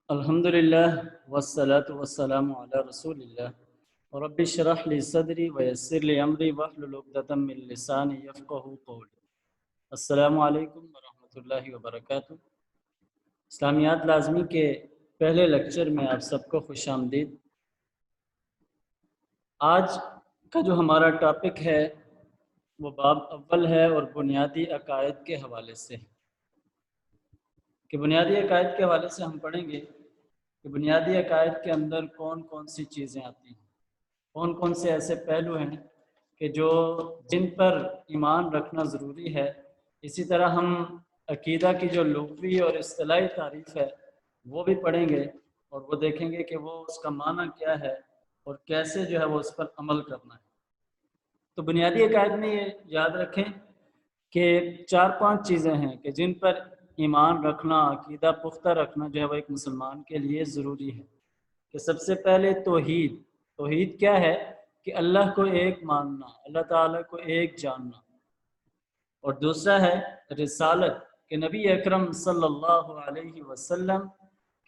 الحمدللہ والصلاة والسلام علی رسول اللہ رب اشرح لی صدری ویسر لی امری واحلل عقدۃ من لسانی یفقہوا قولی۔ السلام علیکم ورحمۃ اللہ وبرکاتہ۔ اسلامیات لازمی کے پہلے لیکچر میں آپ سب کو خوش آمدید۔ آج کا جو ہمارا ٹاپک ہے وہ باب اول ہے اور بنیادی عقائد کے حوالے سے، کہ بنیادی عقائد کے حوالے سے ہم پڑھیں گے کہ بنیادی عقائد کے اندر کون کون سی چیزیں آتی ہیں، کون کون سے ایسے پہلو ہیں کہ جن پر ایمان رکھنا ضروری ہے۔ اسی طرح ہم عقیدہ کی جو لغوی اور اصطلاحی تعریف ہے وہ بھی پڑھیں گے اور وہ دیکھیں گے کہ وہ اس کا معنی کیا ہے اور کیسے جو ہے وہ اس پر عمل کرنا ہے۔ تو بنیادی عقائد میں یہ یاد رکھیں کہ 4-5 چیزیں ہیں کہ جن پر ایمان رکھنا، عقیدہ پختہ رکھنا جو ہے وہ ایک مسلمان کے لیے ضروری ہے۔ کہ سب سے پہلے توحید کیا ہے؟ کہ اللہ کو ایک ماننا، اللہ تعالیٰ کو ایک جاننا۔ اور دوسرا ہے رسالت، کہ نبی اکرم صلی اللہ علیہ وسلم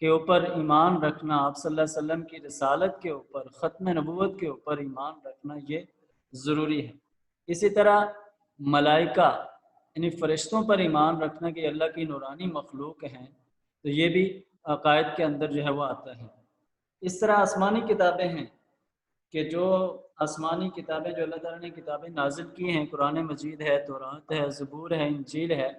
کے اوپر ایمان رکھنا، آپ صلی اللہ علیہ وسلم کی رسالت کے اوپر، ختم نبوت کے اوپر ایمان رکھنا یہ ضروری ہے۔ اسی طرح ملائکہ یعنی فرشتوں پر ایمان رکھنا کہ اللہ کی نورانی مخلوق ہیں، تو یہ بھی عقائد کے اندر جو ہے وہ آتا ہے۔ اس طرح آسمانی کتابیں ہیں کہ جو آسمانی کتابیں جو اللہ تعالیٰ نے کتابیں نازل کی ہیں، قرآن مجید ہے، تورات ہے، زبور ہے، انجیل ہے،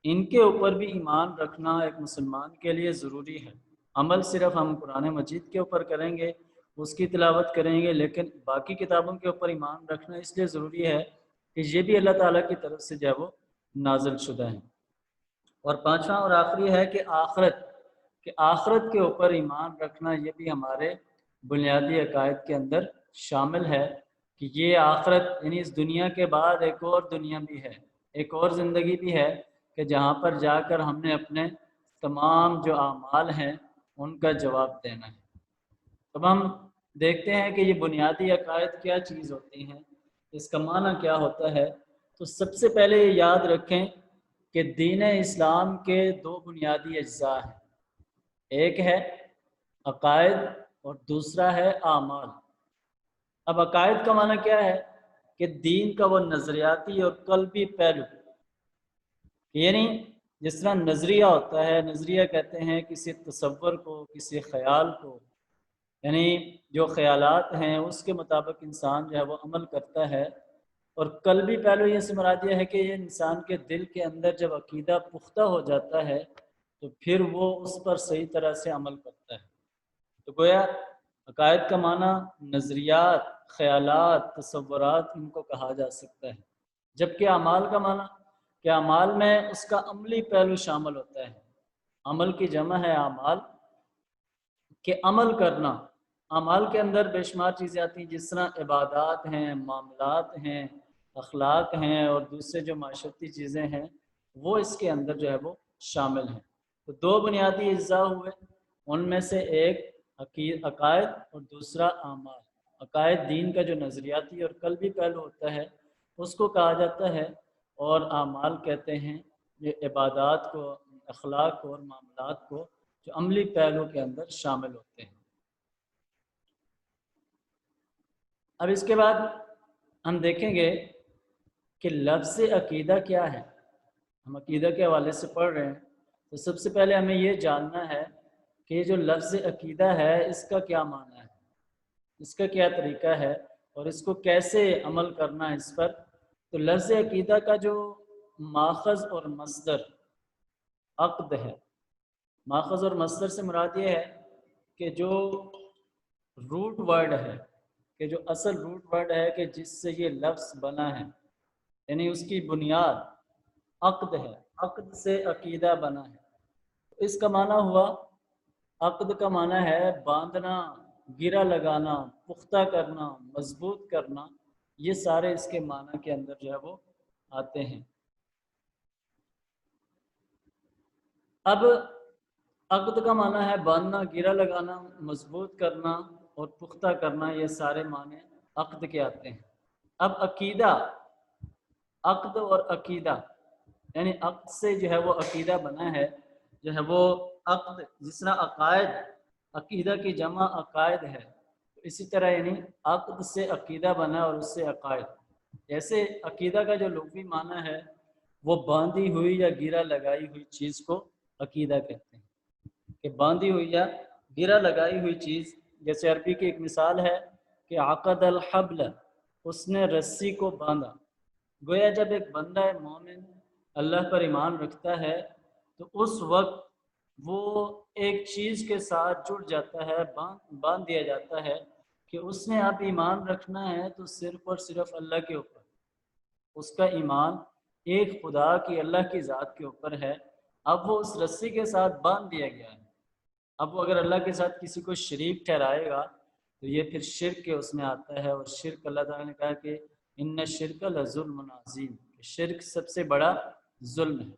ان کے اوپر بھی ایمان رکھنا ایک مسلمان کے لیے ضروری ہے۔ عمل صرف ہم قرآن مجید کے اوپر کریں گے، اس کی تلاوت کریں گے، لیکن باقی کتابوں کے اوپر ایمان رکھنا اس لیے ضروری ہے کہ یہ بھی اللہ تعالیٰ کی طرف سے جو ہے وہ نازل شدہ ہیں۔ اور پانچواں اور آخری ہے کہ آخرت کے اوپر ایمان رکھنا یہ بھی ہمارے بنیادی عقائد کے اندر شامل ہے کہ یہ آخرت یعنی اس دنیا کے بعد ایک اور دنیا بھی ہے، ایک اور زندگی بھی ہے کہ جہاں پر جا کر ہم نے اپنے تمام جو اعمال ہیں ان کا جواب دینا ہے۔ اب ہم دیکھتے ہیں کہ یہ بنیادی عقائد کیا چیز ہوتی ہیں، اس کا معنی کیا ہوتا ہے۔ تو سب سے پہلے یہ یاد رکھیں کہ دین اسلام کے 2 بنیادی اجزاء ہیں، ایک ہے عقائد اور دوسرا ہے اعمال۔ اب عقائد کا معنی کیا ہے؟ کہ دین کا وہ نظریاتی اور قلبی پہلو، یعنی جس طرح نظریہ ہوتا ہے، نظریہ کہتے ہیں کسی تصور کو، کسی خیال کو، یعنی جو خیالات ہیں اس کے مطابق انسان جو ہے وہ عمل کرتا ہے۔ اور قلبی پہلو یہ سے مراد یہ ہے کہ یہ انسان کے دل کے اندر جب عقیدہ پختہ ہو جاتا ہے تو پھر وہ اس پر صحیح طرح سے عمل کرتا ہے۔ تو گویا عقائد کا معنی نظریات، خیالات، تصورات ان کو کہا جا سکتا ہے، جبکہ اعمال کا معنی کہ اعمال میں اس کا عملی پہلو شامل ہوتا ہے۔ عمل کی جمع ہے اعمال، کہ عمل کرنا۔ اعمال کے اندر بے شمار چیزیں آتی ہیں، جس طرح عبادات ہیں، معاملات ہیں، اخلاق ہیں اور دوسرے جو معاشرتی چیزیں ہیں وہ اس کے اندر جو ہے وہ شامل ہیں۔ تو 2 بنیادی اجزاء ہوئے، ان میں سے ایک عقائد اور دوسرا اعمال۔ عقائد دین کا جو نظریاتی اور قلبی پہلو ہوتا ہے اس کو کہا جاتا ہے، اور اعمال کہتے ہیں یہ عبادات کو، اخلاق کو اور معاملات کو جو عملی پہلو کے اندر شامل ہوتے ہیں۔ اب اس کے بعد ہم دیکھیں گے کہ لفظ عقیدہ کیا ہے۔ ہم عقیدہ کے حوالے سے پڑھ رہے ہیں تو سب سے پہلے ہمیں یہ جاننا ہے کہ یہ جو لفظ عقیدہ ہے اس کا کیا معنی ہے، اس کا کیا طریقہ ہے اور اس کو کیسے عمل کرنا ہے اس پر۔ تو لفظ عقیدہ کا جو ماخذ اور مصدر عقد ہے، ماخذ اور مصدر سے مراد یہ ہے کہ جو روٹ ورڈ ہے، کہ جو اصل روٹ ورڈ ہے کہ جس سے یہ لفظ بنا ہے، یعنی اس کی بنیاد عقد ہے، عقد سے عقیدہ بنا ہے۔ اس کا معنی ہوا، عقد کا معنی ہے باندھنا، گرا لگانا، پختہ کرنا، مضبوط کرنا، یہ سارے اس کے معنی کے اندر جو ہے وہ آتے ہیں۔ اب عقد کا معنی ہے باندھنا، گرا لگانا، مضبوط کرنا اور پختہ کرنا، یہ سارے معنی عقد کے آتے ہیں۔ اب عقیدہ، عقد اور عقیدہ یعنی عقد سے جو ہے وہ عقیدہ بنا ہے، جو ہے وہ عقد جس طرح عقائد، عقیدہ کی جمع عقائد ہے، اسی طرح یعنی عقد سے عقیدہ بنا اور اس سے عقائد. جیسے عقیدہ کا جو لغوی معنی ہے وہ باندھی ہوئی یا گرہ لگائی ہوئی چیز کو عقیدہ کہتے ہیں. کہ باندھی ہوئی یا گرہ لگائی ہوئی چیز، جیسے عربی کی ایک مثال ہے کہ عقد الحبل، اس نے رسی کو باندھا. گویا جب ایک بندہ مومن اللہ پر ایمان رکھتا ہے تو اس وقت وہ ایک چیز کے ساتھ جڑ جاتا ہے، باندھ دیا جاتا ہے کہ اس نے اب ایمان رکھنا ہے تو صرف اور صرف اللہ کے اوپر. اس کا ایمان ایک خدا کی، اللہ کی ذات کے اوپر ہے. اب وہ اس رسی کے ساتھ باندھ دیا گیا ہے. اب وہ اگر اللہ کے ساتھ کسی کو شریک ٹھہرائے گا تو یہ پھر شرک کے اس میں آتا ہے. اور شرک اللہ تعالیٰ نے کہا کہ ان الشرک لظلم عظیم، شرک سب سے بڑا ظلم ہے.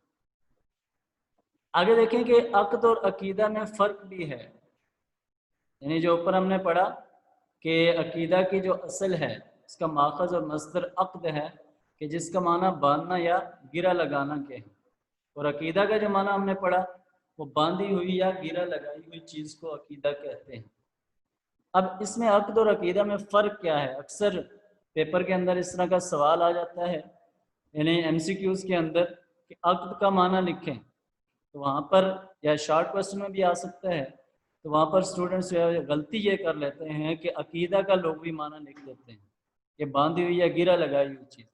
آگے دیکھیں کہ عقد اور عقیدہ میں فرق بھی ہے. یعنی جو اوپر ہم نے پڑھا کہ عقیدہ کی جو اصل ہے اس کا ماخذ اور مصدر عقد ہے کہ جس کا معنی باندھنا یا گرہ لگانا کے ہے. اور عقیدہ کا جو معنی ہم نے پڑھا وہ باندھی ہوئی یا گرہ لگائی ہوئی چیز کو عقیدہ کہتے ہیں. اب اس میں عقد اور عقیدہ میں فرق کیا ہے؟ اکثر پیپر کے اندر اس طرح کا سوال آ جاتا ہے، یعنی ایم سی کیوز کے اندر کہ عقد کا معنی لکھیں. تو وہاں پر یا شارٹ کوسچن میں بھی آ سکتا ہے، تو وہاں پر اسٹوڈنٹس غلطی یہ کر لیتے ہیں کہ عقیدہ کا لغوی معنی لکھ لیتے ہیں کہ باندھی ہوئی یا گرہ لگائی ہوئی چیز.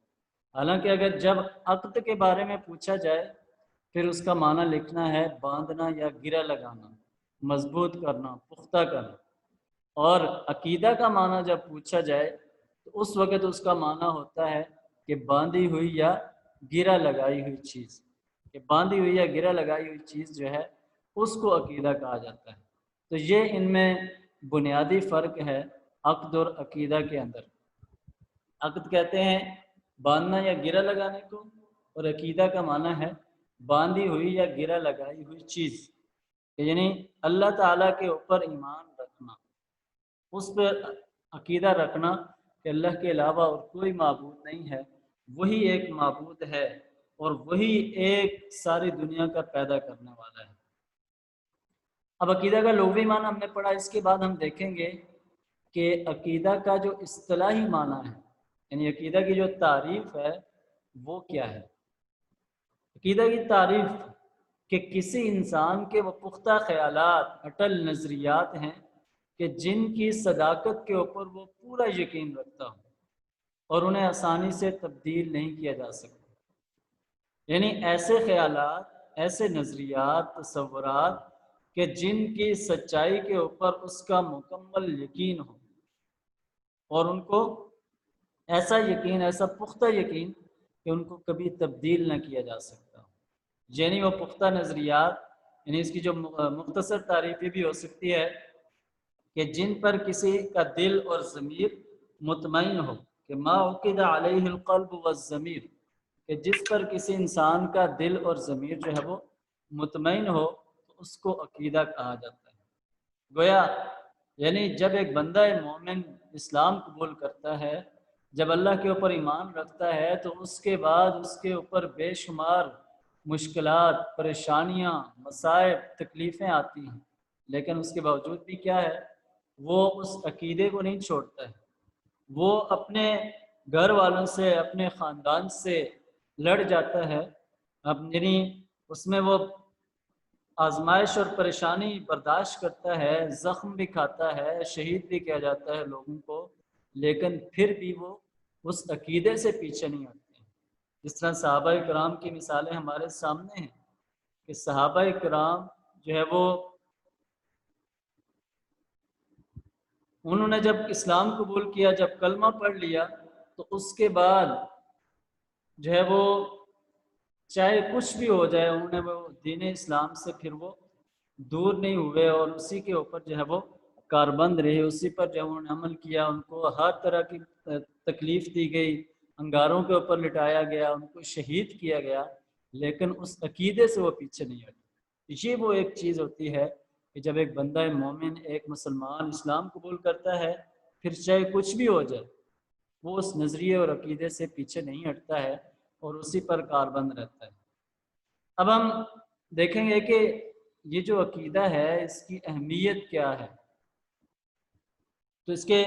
حالانکہ اگر جب عقد کے بارے میں پوچھا جائے پھر اس کا معنی لکھنا ہے باندھنا یا گرہ لگانا، مضبوط کرنا، پختہ کرنا. اور عقیدہ کا معنی جب پوچھا جائے تو اس وقت اس کا معنی ہوتا ہے کہ باندھی ہوئی یا گرہ لگائی ہوئی چیز. کہ باندھی ہوئی یا گرہ لگائی ہوئی چیز جو ہے اس کو عقیدہ کہا جاتا ہے. تو یہ ان میں بنیادی فرق ہے عقد اور عقیدہ کے اندر. عقد کہتے ہیں باندھنا یا گرہ لگانے کو، اور عقیدہ کا معنی ہے باندھی ہوئی یا گرہ لگائی ہوئی چیز. یعنی اللہ تعالیٰ کے اوپر ایمان رکھنا، اس پہ عقیدہ رکھنا کہ اللہ کے علاوہ اور کوئی معبود نہیں ہے، وہی ایک معبود ہے اور وہی ایک ساری دنیا کا پیدا کرنے والا ہے. اب عقیدہ کا لغوی معنی ہم نے پڑھا، اس کے بعد ہم دیکھیں گے کہ عقیدہ کا جو اصطلاحی معنی ہے، یعنی عقیدہ کی جو تعریف ہے وہ کیا ہے. عقیدہ کی تعریف کہ کسی انسان کے وہ پختہ خیالات، اٹل نظریات ہیں کہ جن کی صداقت کے اوپر وہ پورا یقین رکھتا ہو اور انہیں آسانی سے تبدیل نہیں کیا جا سکتا. یعنی ایسے خیالات، ایسے نظریات، تصورات کہ جن کی سچائی کے اوپر اس کا مکمل یقین ہو اور ان کو ایسا یقین، ایسا پختہ یقین کہ ان کو کبھی تبدیل نہ کیا جا سکتا. یعنی وہ پختہ نظریات، یعنی اس کی جو مختصر تعریف بھی ہو سکتی ہے کہ جن پر کسی کا دل اور ضمیر مطمئن ہو، کہ ما عقد علیہ القلب والضمیر، کہ جس پر کسی انسان کا دل اور ضمیر جو ہے وہ مطمئن ہو تو اس کو عقیدہ کہا جاتا ہے. گویا یعنی جب ایک بندہ مومن اسلام قبول کرتا ہے، جب اللہ کے اوپر ایمان رکھتا ہے، تو اس کے بعد اس کے اوپر بے شمار مشکلات، پریشانیاں، مصائب، تکلیفیں آتی ہیں، لیکن اس کے باوجود بھی کیا ہے، وہ اس عقیدے کو نہیں چھوڑتا ہے. وہ اپنے گھر والوں سے، اپنے خاندان سے لڑ جاتا ہے. اب یعنی اس میں وہ آزمائش اور پریشانی برداشت کرتا ہے، زخم بھی کھاتا ہے، شہید بھی کیا جاتا ہے لوگوں کو، لیکن پھر بھی وہ اس عقیدے سے پیچھے نہیں ہٹتے. جس طرح صحابہ کرام کی مثالیں ہمارے سامنے ہیں کہ صحابہ کرام جو ہے وہ انہوں نے جب اسلام قبول کیا، جب کلمہ پڑھ لیا، تو اس کے بعد جو ہے وہ چاہے کچھ بھی ہو جائے، انہوں نے وہ دین اسلام سے پھر وہ دور نہیں ہوئے اور اسی کے اوپر جو ہے وہ کاربند رہے، اسی پر جب انہوں نے عمل کیا. ان کو ہر طرح کی تکلیف دی گئی، انگاروں کے اوپر لٹایا گیا، ان کو شہید کیا گیا، لیکن اس عقیدے سے وہ پیچھے نہیں ہٹے. یہ وہ ایک چیز ہوتی ہے کہ جب ایک بندہ مومن، ایک مسلمان اسلام قبول کرتا ہے، پھر چاہے کچھ بھی ہو جائے وہ اس نظریے اور عقیدے سے پیچھے نہیں ہٹتا ہے اور اسی پر کاربند رہتا ہے. اب ہم دیکھیں گے کہ یہ جو عقیدہ ہے اس کی اہمیت کیا ہے، تو اس کے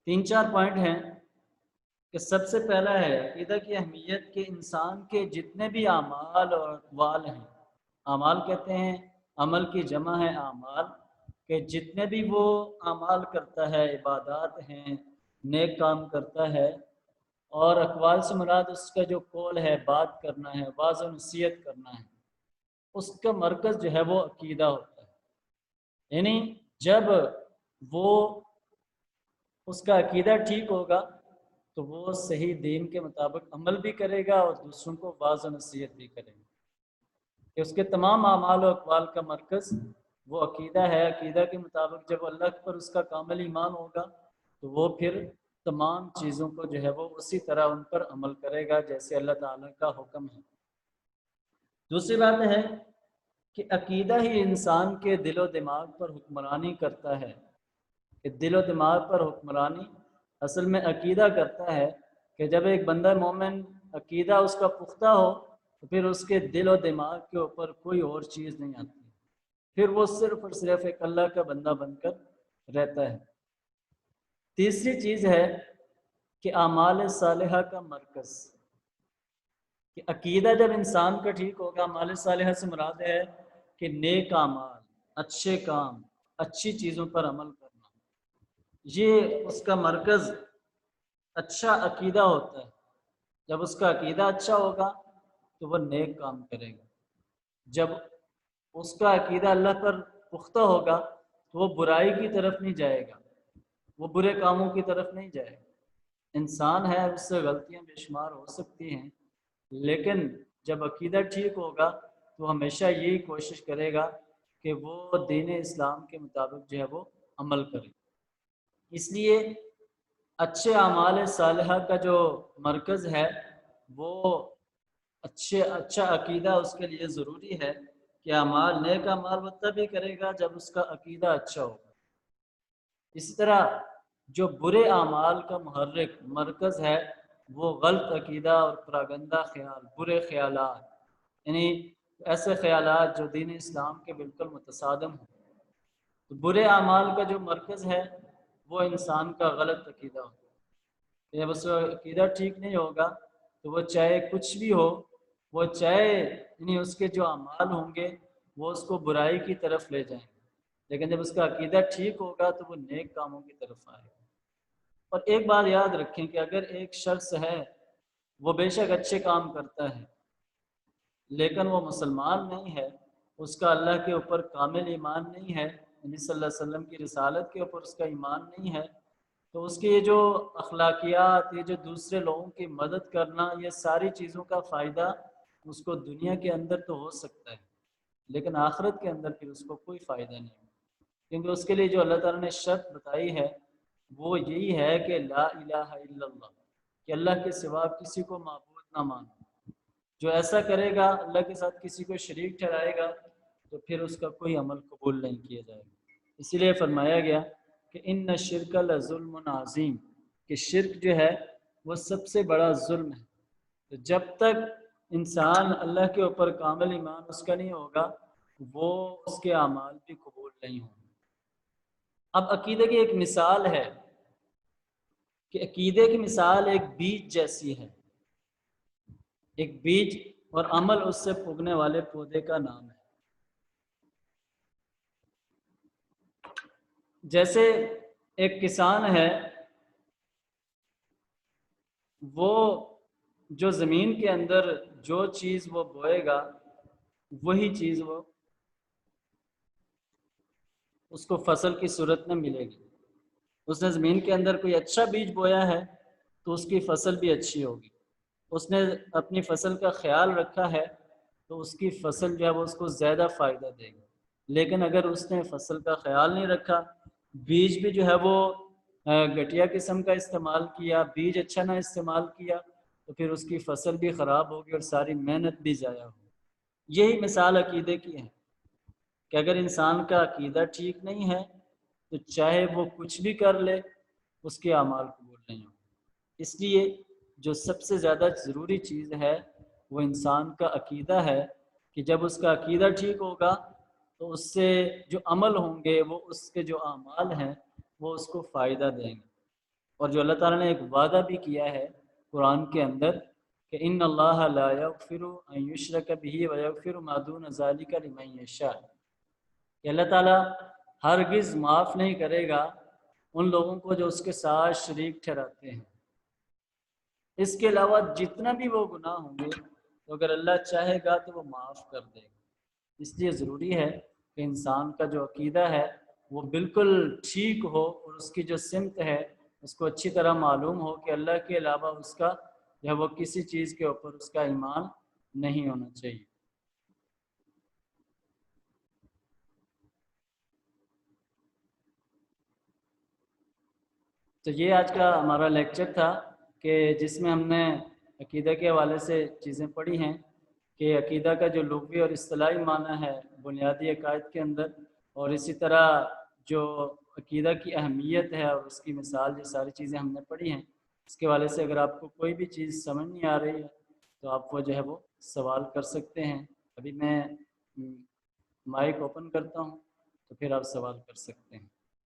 3-4 پوائنٹ ہیں کہ سب سے پہلا ہے عقیدہ کی اہمیت کہ انسان کے جتنے بھی اعمال اور اقوال ہیں، اعمال کہتے ہیں عمل کی جمع ہے اعمال، کہ جتنے بھی وہ اعمال کرتا ہے، عبادات ہیں، نیک کام کرتا ہے، اور اقوال سے مراد اس کا جو قول ہے، بات کرنا ہے، واعظ و نصیحت کرنا ہے، اس کا مرکز جو ہے وہ عقیدہ ہوتا ہے۔ یعنی جب وہ اس کا عقیدہ ٹھیک ہوگا تو وہ صحیح دین کے مطابق عمل بھی کرے گا اور دوسروں کو واعظ و نصیحت بھی کرے گا، کہ اس کے تمام اعمال و اقوال کا مرکز وہ عقیدہ ہے۔ عقیدہ کے مطابق جب اللہ پر اس کا کامل ایمان ہوگا تو وہ پھر تمام چیزوں کو جو ہے وہ اسی طرح ان پر عمل کرے گا جیسے اللہ تعالیٰ کا حکم ہے۔ دوسری بات ہے کہ عقیدہ ہی انسان کے دل و دماغ پر حکمرانی کرتا ہے، کہ دل و دماغ پر حکمرانی اصل میں عقیدہ کرتا ہے، کہ جب ایک بندہ مومن عقیدہ اس کا پختہ ہو تو پھر اس کے دل و دماغ کے اوپر کوئی اور چیز نہیں آتی، پھر وہ صرف اور صرف ایک اللہ کا بندہ بن کر رہتا ہے۔ تیسری چیز ہے کہ اعمال صالحہ کا مرکز، کہ عقیدہ جب انسان کا ٹھیک ہوگا، اعمال صالحہ سے مراد ہے کہ نیک اعمال، اچھے کام، اچھی چیزوں پر عمل کرنا، یہ اس کا مرکز اچھا عقیدہ ہوتا ہے۔ جب اس کا عقیدہ اچھا ہوگا تو وہ نیک کام کرے گا، جب اس کا عقیدہ اللہ پر پختہ ہوگا تو وہ برائی کی طرف نہیں جائے گا، وہ برے کاموں کی طرف نہیں جائے گا۔ انسان ہے، اس سے غلطیاں بے شمار ہو سکتی ہیں، لیکن جب عقیدہ ٹھیک ہوگا تو ہمیشہ یہی کوشش کرے گا کہ وہ دین اسلام کے مطابق جو ہے وہ عمل کرے۔ اس لیے اچھے اعمال صالحہ کا جو مرکز ہے وہ اچھا عقیدہ اس کے لیے ضروری ہے، کہ اعمال نیک اعمال وہ تبھی کرے گا جب اس کا عقیدہ اچھا ہوگا۔ اسی طرح جو برے اعمال کا محرک مرکز ہے وہ غلط عقیدہ اور پراگندہ خیال، برے خیالات، یعنی ایسے خیالات جو دین اسلام کے بالکل متصادم ہوں۔ تو برے اعمال کا جو مرکز ہے وہ انسان کا غلط عقیدہ ہوتا ہے۔ جب اس کا عقیدہ ٹھیک نہیں ہوگا تو وہ چاہے کچھ بھی ہو، وہ چاہے یعنی اس کے جو اعمال ہوں گے وہ اس کو برائی کی طرف لے جائیں گے، لیکن جب اس کا عقیدہ ٹھیک ہوگا تو وہ نیک کاموں کی طرف آئے گا۔ اور ایک بات یاد رکھیں کہ اگر ایک شخص ہے وہ بے شک اچھے کام کرتا ہے لیکن وہ مسلمان نہیں ہے، اس کا اللہ کے اوپر کامل ایمان نہیں ہے، نبی صلی اللہ علیہ وسلم کی رسالت کے اوپر اس کا ایمان نہیں ہے، تو اس کی یہ جو اخلاقیات، یہ جو دوسرے لوگوں کی مدد کرنا، یہ ساری چیزوں کا فائدہ اس کو دنیا کے اندر تو ہو سکتا ہے لیکن آخرت کے اندر پھر اس کو کوئی فائدہ نہیں ہے، کیونکہ اس کے لیے جو اللہ تعالیٰ نے شرط بتائی ہے وہ یہی ہے کہ لا الہ الا اللہ، کہ اللہ کے سوا کسی کو معبود نہ مانو۔ جو ایسا کرے گا، اللہ کے ساتھ کسی کو شریک ٹھہرائے گا، تو پھر اس کا کوئی عمل قبول نہیں کیا جائے گا۔ اسی لیے فرمایا گیا کہ ان الشرک لظلم عظیم، کہ شرک جو ہے وہ سب سے بڑا ظلم ہے۔ تو جب تک انسان اللہ کے اوپر کامل ایمان اس کا نہیں ہوگا وہ اس کے اعمال بھی قبول نہیں ہوں گے۔ اب عقیدے کی ایک مثال ہے کہ عقیدے کی مثال ایک بیج جیسی ہے، ایک بیج اور عمل اس سے پگنے والے پودے کا نام ہے۔ جیسے ایک کسان ہے، وہ جو زمین کے اندر جو چیز وہ بوئے گا وہی چیز وہ اس کو فصل کی صورت میں ملے گی۔ اس نے زمین کے اندر کوئی اچھا بیج بویا ہے تو اس کی فصل بھی اچھی ہوگی، اس نے اپنی فصل کا خیال رکھا ہے تو اس کی فصل جو ہے وہ اس کو زیادہ فائدہ دے گی۔ لیکن اگر اس نے فصل کا خیال نہیں رکھا، بیج بھی جو ہے وہ گھٹیا قسم کا استعمال کیا، بیج اچھا نہ استعمال کیا، تو پھر اس کی فصل بھی خراب ہوگی اور ساری محنت بھی ضائع ہوگی۔ یہی مثال عقیدے کی ہے کہ اگر انسان کا عقیدہ ٹھیک نہیں ہے تو چاہے وہ کچھ بھی کر لے اس کے اعمال قبول نہیں ہوں۔ اس لیے جو سب سے زیادہ ضروری چیز ہے وہ انسان کا عقیدہ ہے کہ جب اس کا عقیدہ ٹھیک ہوگا تو اس سے جو عمل ہوں گے وہ اس کے جو اعمال ہیں وہ اس کو فائدہ دیں گے۔ اور جو اللہ تعالیٰ نے ایک وعدہ بھی کیا ہے قرآن کے اندر کہ ان اللہ لا یغفر ان یشرک بہ ویغفر ما دون ذلک لمن یشاء، کہ اللہ تعالیٰ ہرگز معاف نہیں کرے گا ان لوگوں کو جو اس کے ساتھ شریک ٹھہراتے ہیں، اس کے علاوہ جتنا بھی وہ گناہ ہوں گے تو اگر اللہ چاہے گا تو وہ معاف کر دے گا۔ اس لیے ضروری ہے کہ انسان کا جو عقیدہ ہے وہ بالکل ٹھیک ہو، اور اس کی جو سمت ہے اس کو اچھی طرح معلوم ہو کہ اللہ کے علاوہ اس کا یا وہ کسی چیز کے اوپر اس کا ایمان نہیں ہونا چاہیے۔ تو یہ آج کا ہمارا لیکچر تھا کہ جس میں ہم نے عقیدہ کے حوالے سے چیزیں پڑھی ہیں کہ عقیدہ کا جو لغوی اور اصطلاحی معنی ہے بنیادی عقائد کے اندر، اور اسی طرح جو عقیدہ کی اہمیت ہے اور اس کی مثال، یہ ساری چیزیں ہم نے پڑھی ہیں۔ اس کے حوالے سے اگر آپ کو کوئی بھی چیز سمجھ نہیں آ رہی ہے تو آپ وہ جو ہے وہ سوال کر سکتے ہیں۔ ابھی میں مائک اوپن کرتا ہوں تو پھر آپ سوال کر سکتے ہیں۔